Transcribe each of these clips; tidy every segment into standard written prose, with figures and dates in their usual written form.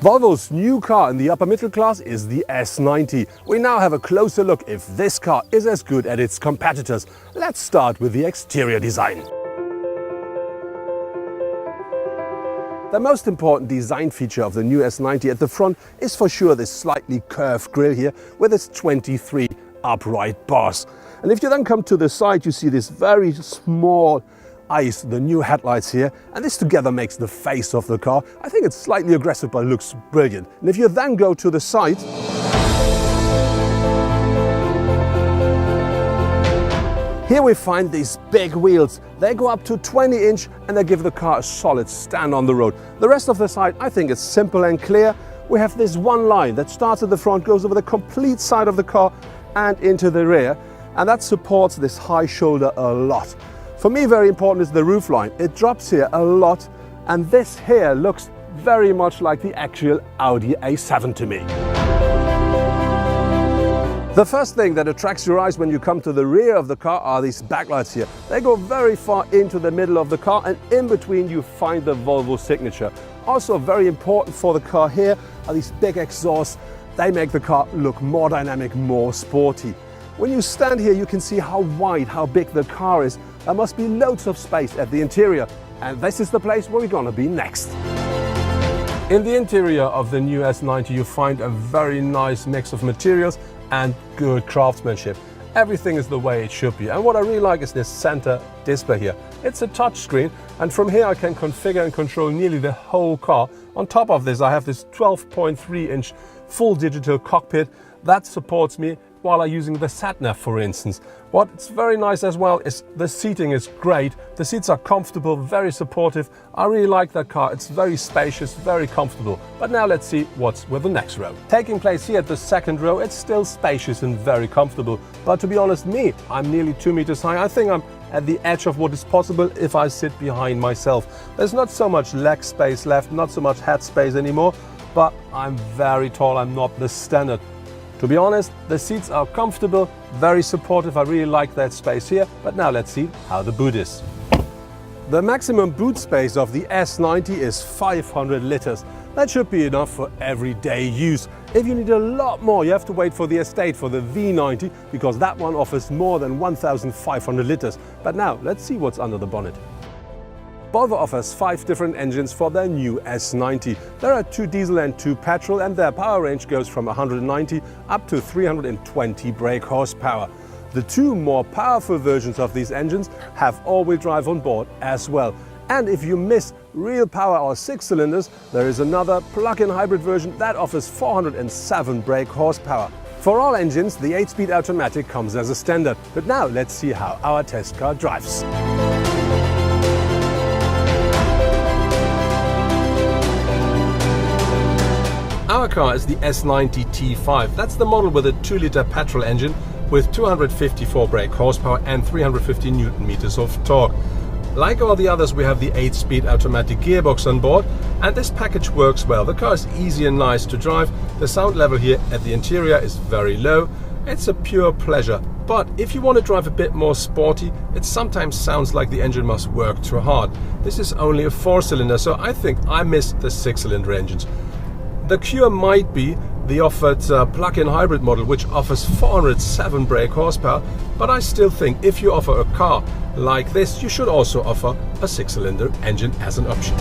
Volvo's new car in the upper middle class is the S90. We now have a closer look if this car is as good as its competitors. Let's start with the exterior design. The most important design feature of the new S90 at the front is for sure this slightly curved grille here with its 23 upright bars. And if you then come to the side, you see this very small eyes, the new headlights here, and this together makes the face of the car. I think it's slightly aggressive but looks brilliant. And if you then go to the side, here we find these big wheels. They go up to 20 inch and they give the car a solid stand on the road. The rest of the side, I think, is simple and clear. We have this one line that starts at the front, goes over the complete side of the car and into the rear, and that supports this high shoulder a lot. For me, very important is the roof line. It drops here a lot, and this here looks very much like the actual Audi A7 to me. The first thing that attracts your eyes when you come to the rear of the car are these backlights here. They go very far into the middle of the car, and in between you find the Volvo signature. Also very important for the car here are these big exhausts. They make the car look more dynamic, more sporty. When you stand here, you can see how wide, how big the car is. There must be loads of space at the interior, and this is the place where we're gonna be next. In the interior of the new S90, you find a very nice mix of materials and good craftsmanship. Everything is the way it should be. And what I really like is this center display here. It's a touch screen, and from here I can configure and control nearly the whole car. On top of this, I have this 12.3-inch full digital cockpit that supports me while I'm using the sat-nav, for instance. What's very nice as well is the seating is great. The seats are comfortable, very supportive. I really like that car. It's very spacious, very comfortable. But now let's see what's with the next row. Taking place here at the second row, it's still spacious and very comfortable. But to be honest, I'm nearly 2 meters high. I think I'm at the edge of what is possible if I sit behind myself. There's not so much leg space left, not so much head space anymore, but I'm very tall. I'm not the standard. To be honest, the seats are comfortable, very supportive. I really like that space here, but now let's see how the boot is. The maximum boot space of the S90 is 500 liters. That should be enough for everyday use. If you need a lot more, you have to wait for the estate for the V90, because that one offers more than 1,500 liters. But now let's see what's under the bonnet. Volvo offers 5 different engines for their new S90. There are 2 diesel and 2 petrol, and their power range goes from 190 up to 320 brake horsepower. The 2 more powerful versions of these engines have all-wheel drive on board as well. And if you miss real power or 6 cylinders, there is another plug-in hybrid version that offers 407 brake horsepower. For all engines, the 8-speed automatic comes as a standard. But now let's see how our test car drives. Our car is the S90 T5. That's the model with a 2-liter petrol engine with 254 brake horsepower and 350 Newton meters of torque. Like all the others, we have the 8-speed automatic gearbox on board, and this package works well. The car is easy and nice to drive. The sound level here at the interior is very low. It's a pure pleasure. But if you want to drive a bit more sporty, it sometimes sounds like the engine must work too hard. This is only a 4-cylinder, so I think I miss the 6-cylinder engines. The cure might be the offered plug-in hybrid model, which offers 407 brake horsepower, but I still think if you offer a car like this, you should also offer a 6-cylinder engine as an option.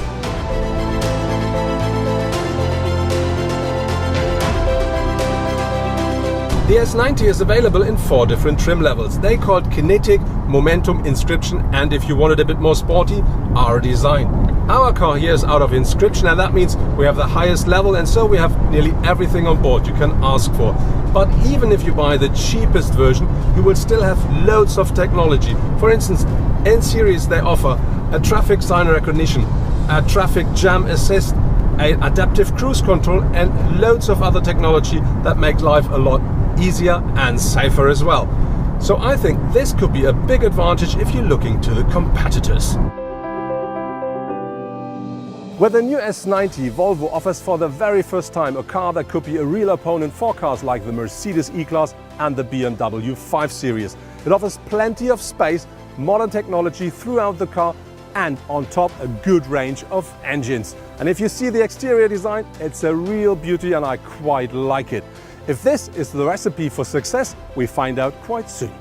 The S90 is available in 4 different trim levels. They called Kinetic, Momentum, Inscription, and if you want it a bit more sporty, R-Design. Our car here is out of Inscription, and that means we have the highest level, and so we have nearly everything on board you can ask for. But even if you buy the cheapest version, you will still have loads of technology. For instance, in series they offer a traffic sign recognition, a traffic jam assist, adaptive cruise control, and loads of other technology that make life a lot easier and safer as well. So I think this could be a big advantage if you're looking to the competitors. With the new S90, Volvo offers for the very first time a car that could be a real opponent for cars like the Mercedes E-Class and the BMW 5 Series. It offers plenty of space, modern technology throughout the car, and on top a good range of engines. And if you see the exterior design, it's a real beauty and I quite like it. If this is the recipe for success, we find out quite soon.